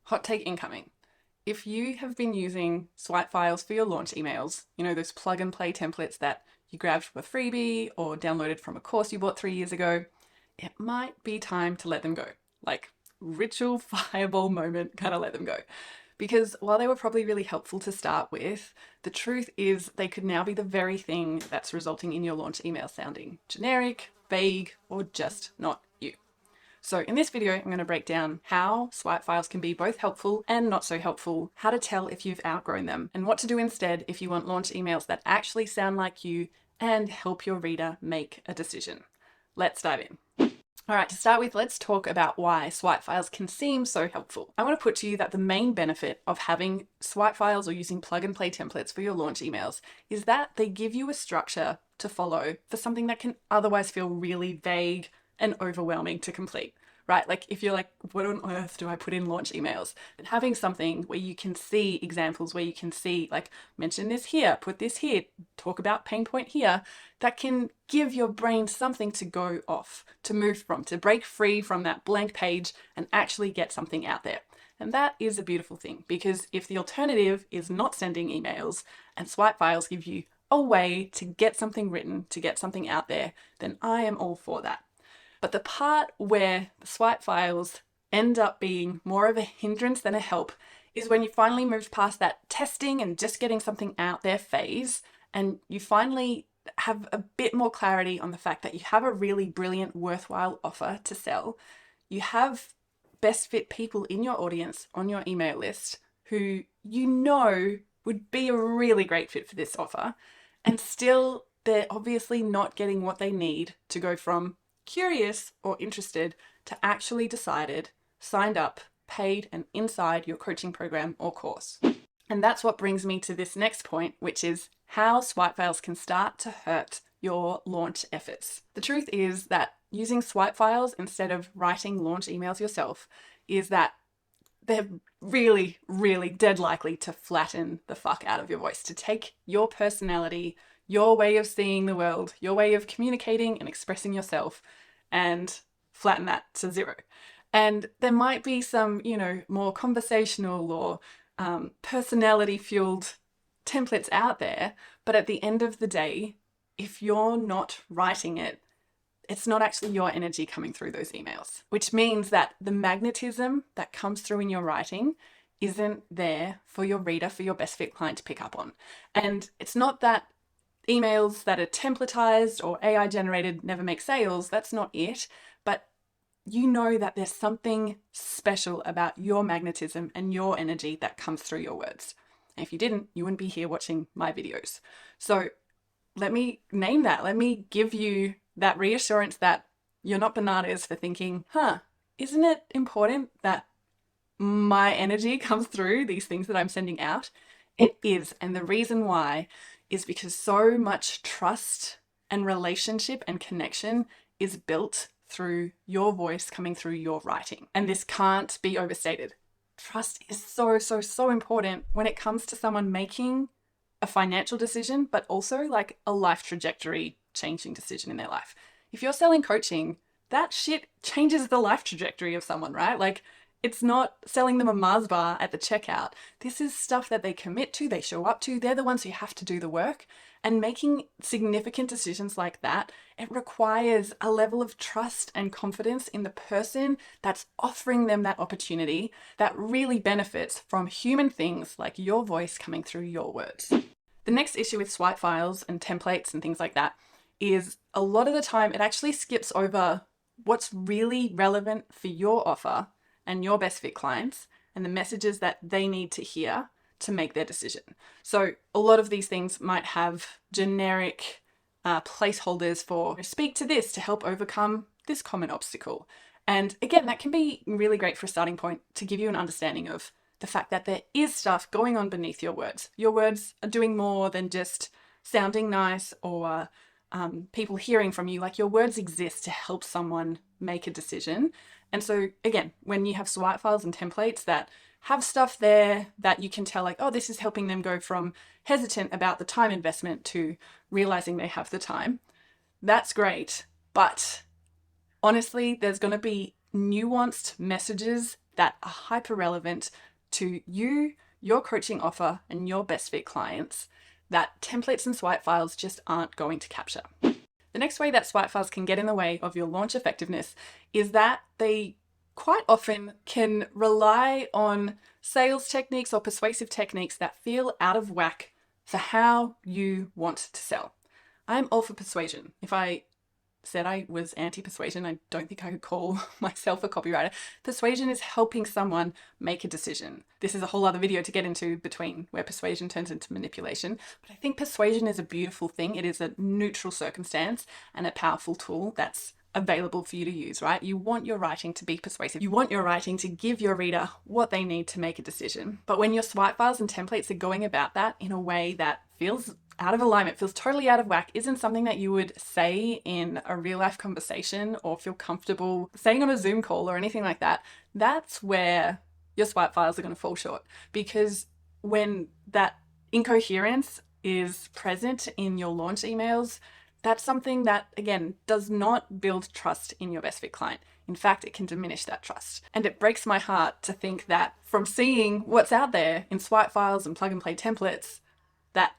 Hot take incoming. If you have been using swipe files for your launch emails, you know, those plug and play templates that you grabbed from a freebie or downloaded from a course you bought 3 years ago, it might be time to let them go. Like, ritual fireball moment, kind of let them go. Because while they were probably really helpful to start with, the truth is they could now be the very thing that's resulting in your launch email sounding generic, vague, or just not you. So in this video, I'm going to break down how swipe files can be both helpful and not so helpful, how to tell if you've outgrown them, and what to do instead if you want launch emails that actually sound like you and help your reader make a decision. Let's dive in. All right, to start with, let's talk about why swipe files can seem so helpful. I want to put to you that the main benefit of having swipe files or using plug and play templates for your launch emails is that they give you a structure to follow for something that can otherwise feel really vague and overwhelming to complete, right? Like if you're like, what on earth do I put in launch emails? And having something where you can see examples, where you can see like, mention this here, put this here, talk about pain point here, that can give your brain something to go off, to move from, to break free from that blank page and actually get something out there. And that is a beautiful thing, because if the alternative is not sending emails and swipe files give you a way to get something written, to get something out there, then I am all for that. But the part where the swipe files end up being more of a hindrance than a help is when you finally move past that testing and just getting something out there phase, and you finally have a bit more clarity on the fact that you have a really brilliant, worthwhile offer to sell. You have best fit people in your audience on your email list who you know would be a really great fit for this offer, and still they're obviously not getting what they need to go from curious or interested to actually decided, signed up, paid, and inside your coaching program or course. And that's what brings me to this next point, which is how swipe files can start to hurt your launch efforts. The truth is that using swipe files instead of writing launch emails yourself is that they're really, really dead likely to flatten the fuck out of your voice, to take your personality, your way of seeing the world, your way of communicating and expressing yourself, and flatten that to zero. And there might be some, more conversational or personality-fueled templates out there, but at the end of the day, if you're not writing it, it's not actually your energy coming through those emails, which means that the magnetism that comes through in your writing isn't there for your reader, for your best fit client to pick up on. And it's not that emails that are templatized or AI generated never make sales. That's not it. But you know that there's something special about your magnetism and your energy that comes through your words. And if you didn't, you wouldn't be here watching my videos. So let me name that. Let me give you that reassurance that you're not bananas for thinking, isn't it important that my energy comes through these things that I'm sending out? It is. And the reason why is because so much trust and relationship and connection is built through your voice coming through your writing. And this can't be overstated. Trust is so, so, so important when it comes to someone making a financial decision, but also like a life trajectory changing decision in their life. If you're selling coaching, that shit changes the life trajectory of someone, right? Like, it's not selling them a Mars bar at the checkout. This is stuff that they commit to, they show up to. They're the ones who have to do the work. And making significant decisions like that, it requires a level of trust and confidence in the person that's offering them that opportunity that really benefits from human things like your voice coming through your words. The next issue with swipe files and templates and things like that is a lot of the time it actually skips over what's really relevant for your offer and your best fit clients and the messages that they need to hear to make their decision. So a lot of these things might have generic placeholders for speak to this to help overcome this common obstacle. And again, that can be really great for a starting point to give you an understanding of the fact that there is stuff going on beneath your words. Your words are doing more than just sounding nice or people hearing from you. Like, your words exist to help someone make a decision. And so again, when you have swipe files and templates that have stuff there that you can tell like, oh, this is helping them go from hesitant about the time investment to realizing they have the time, that's great. But honestly, there's going to be nuanced messages that are hyper relevant to you, your coaching offer, and your best fit clients that templates and swipe files just aren't going to capture. The next way that swipe files can get in the way of your launch effectiveness is that they quite often can rely on sales techniques or persuasive techniques that feel out of whack for how you want to sell. I'm all for persuasion. If I said I was anti-persuasion, I don't think I could call myself a copywriter. Persuasion is helping someone make a decision. This is a whole other video to get into between where persuasion turns into manipulation. But I think persuasion is a beautiful thing. It is a neutral circumstance and a powerful tool that's available for you to use, right? You want your writing to be persuasive. You want your writing to give your reader what they need to make a decision. But when your swipe files and templates are going about that in a way that feels out of alignment, feels totally out of whack, isn't something that you would say in a real life conversation or feel comfortable saying on a Zoom call or anything like that, that's where your swipe files are going to fall short. Because when that incoherence is present in your launch emails, that's something that, again, does not build trust in your best fit client. In fact, it can diminish that trust. And it breaks my heart to think that from seeing what's out there in swipe files and plug and play templates, that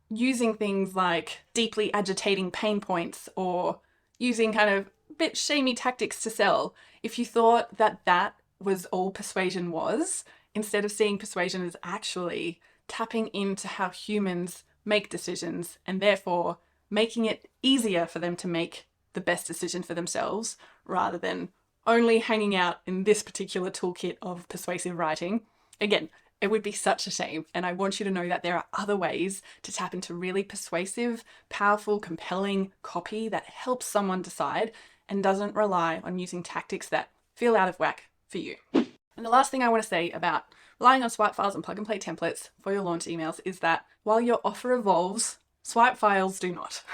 using things like deeply agitating pain points or using kind of a bit shamey tactics to sell, if you thought that that was all persuasion was, instead of seeing persuasion as actually tapping into how humans make decisions and therefore making it easier for them to make the best decision for themselves rather than only hanging out in this particular toolkit of persuasive writing. Again, it would be such a shame. And I want you to know that there are other ways to tap into really persuasive, powerful, compelling copy that helps someone decide and doesn't rely on using tactics that feel out of whack for you. And the last thing I want to say about relying on swipe files and plug and play templates for your launch emails is that while your offer evolves, swipe files do not.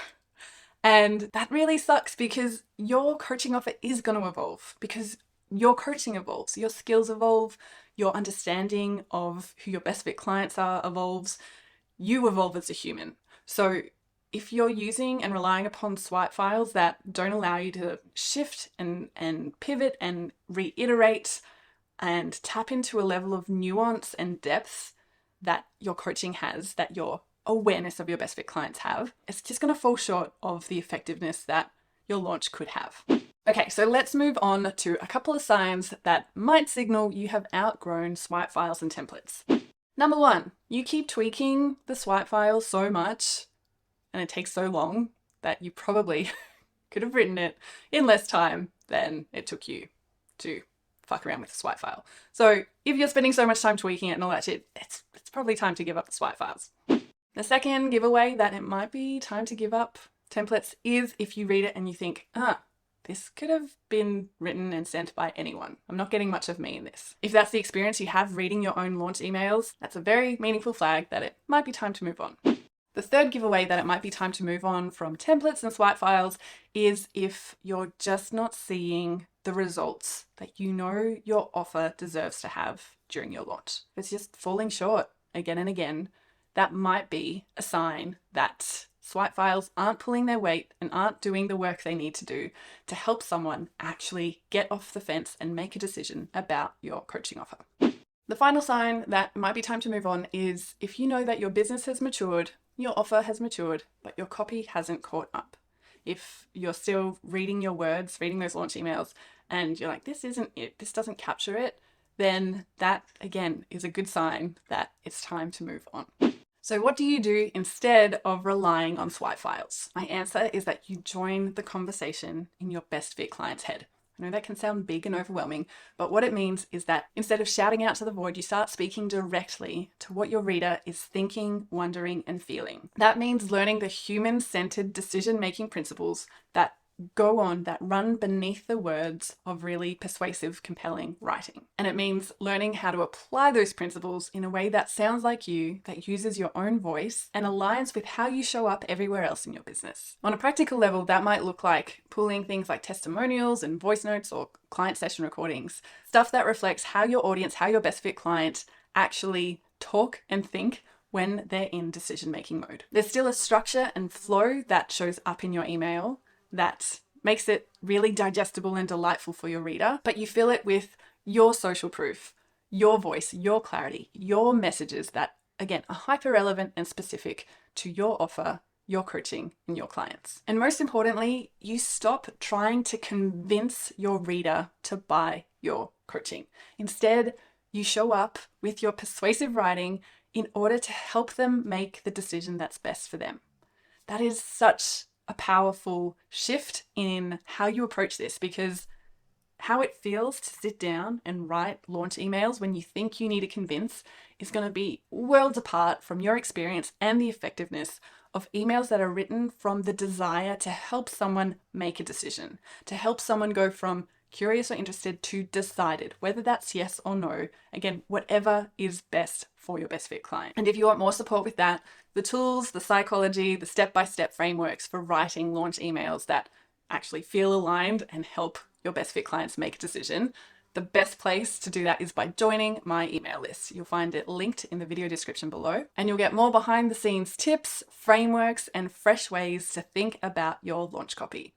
And that really sucks because your coaching offer is going to evolve because your coaching evolves, your skills evolve, your understanding of who your best fit clients are evolves, you evolve as a human. So if you're using and relying upon swipe files that don't allow you to shift and pivot and reiterate and tap into a level of nuance and depth that your coaching has, that your awareness of your best fit clients have, it's just going to fall short of the effectiveness that your launch could have. Okay, so let's move on to a couple of signs that might signal you have outgrown swipe files and templates. Number one, you keep tweaking the swipe file so much and it takes so long that you probably could have written it in less time than it took you to fuck around with the swipe file. So if you're spending so much time tweaking it and all that shit, it's probably time to give up the swipe files. The second giveaway that it might be time to give up templates is if you read it and you think, this could have been written and sent by anyone. I'm not getting much of me in this. If that's the experience you have reading your own launch emails, that's a very meaningful flag that it might be time to move on. The third giveaway that it might be time to move on from templates and swipe files is if you're just not seeing the results that you know your offer deserves to have during your launch. If it's just falling short again and again, that might be a sign that swipe files aren't pulling their weight and aren't doing the work they need to do to help someone actually get off the fence and make a decision about your coaching offer. The final sign that it might be time to move on is if you know that your business has matured, your offer has matured, but your copy hasn't caught up. If you're still reading your words, reading those launch emails, and you're like, this isn't it, this doesn't capture it, then that again is a good sign that it's time to move on. So what do you do instead of relying on swipe files? My answer is that you join the conversation in your best fit client's head. I know that can sound big and overwhelming, but what it means is that instead of shouting out to the void, you start speaking directly to what your reader is thinking, wondering, and feeling. That means learning the human-centered decision-making principles that go on, that run beneath the words of really persuasive, compelling writing. And it means learning how to apply those principles in a way that sounds like you, that uses your own voice and aligns with how you show up everywhere else in your business. On a practical level, that might look like pulling things like testimonials and voice notes or client session recordings, stuff that reflects how your audience, how your best fit client actually talk and think when they're in decision-making mode. There's still a structure and flow that shows up in your email that makes it really digestible and delightful for your reader, but you fill it with your social proof, your voice, your clarity, your messages that, again, are hyper relevant and specific to your offer, your coaching, and your clients. And most importantly, you stop trying to convince your reader to buy your coaching. Instead, you show up with your persuasive writing in order to help them make the decision that's best for them. That is such a powerful shift in how you approach this, because how it feels to sit down and write launch emails when you think you need to convince is going to be worlds apart from your experience and the effectiveness of emails that are written from the desire to help someone make a decision, to help someone go from curious or interested to decided, whether that's yes or no. Again, whatever is best for your best fit client. And if you want more support with that, the tools, the psychology, the step-by-step frameworks for writing launch emails that actually feel aligned and help your best fit clients make a decision, the best place to do that is by joining my email list. You'll find it linked in the video description below, and you'll get more behind the scenes tips, frameworks, and fresh ways to think about your launch copy.